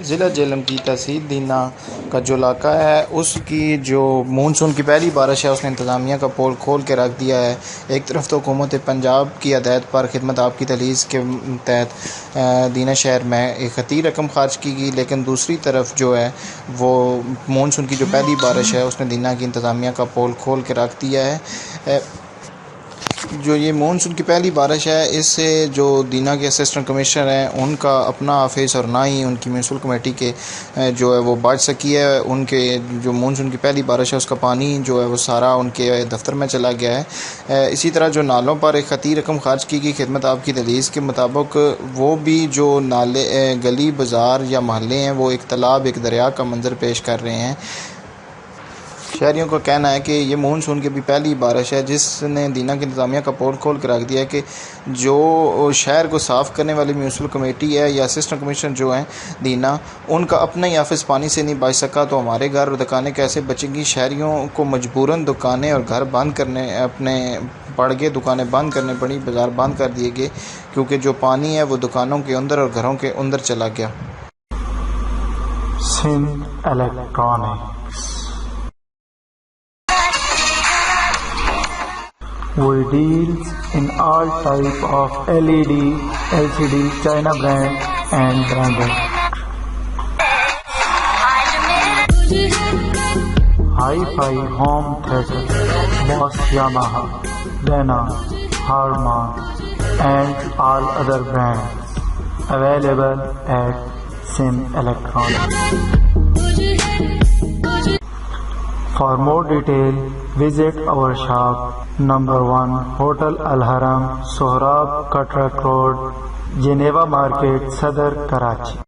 ज़िला झेलम की तहसील दीना का जो इलाका है उसकी जो मानसून की पहली बारिश है उसने इंतज़ामिया का पोल खोल के रख दिया है। एक तरफ तो हुकूमत पंजाब की हदायत पर खिदमत आपकी तहलीस के तहत दीना शहर में एक खतीर रकम खर्च की गई, लेकिन दूसरी तरफ जो है वो मानसून की जो पहली बारिश है उसने दीना की इंतज़ामिया का पोल खोल के रख दिया है। जो ये मानसून की पहली बारिश है इससे जो दीना के असिस्टेंट कमिश्नर हैं उनका अपना ऑफिस और ना ही उनकी म्यूनसिपल कमेटी के जो है वो बच सकी है। उनके जो मानसून की पहली बारिश है उसका पानी जो है वो सारा उनके दफ्तर में चला गया है। इसी तरह जो नालों पर एक खतीर रकम खर्च की गई खिदमत आपकी दलीस के मुताबिक, वो भी जो नाले गली बाज़ार या महल्ले हैं वो एक तालाब एक दरिया का मंजर पेश कर रहे हैं। शहरियों का कहना है कि ये मानसून की भी पहली बारिश है जिसने दीना की इंतज़ामिया का पोल खोल कर रख दिया है कि जो शहर को साफ़ करने वाली म्यूनसिपल कमेटी है या असिस्टेंट कमिश्नर जो हैं दीना, उनका अपना ही ऑफिस पानी से नहीं बच सका तो हमारे घर और दुकानें कैसे बचेंगी। शहरियों को मजबूरन दुकानें और घर बंद करने अपने पड़ गए, दुकानें बंद करनी पड़ी, बाज़ार बंद कर दिए गए क्योंकि जो पानी है वो दुकानों के अंदर और घरों के अंदर चला गया। Sindh electronics We deals in all type of LED, LCD, China brand and branded. Hi-Fi home theater, Boss Yamaha, Dana, Harman and all other brands available at Sim Electronics. For more detail, visit our shop number 1, Hotel Al Haram, Sohrab Katrak Road, Geneva Market, Sadar, Karachi.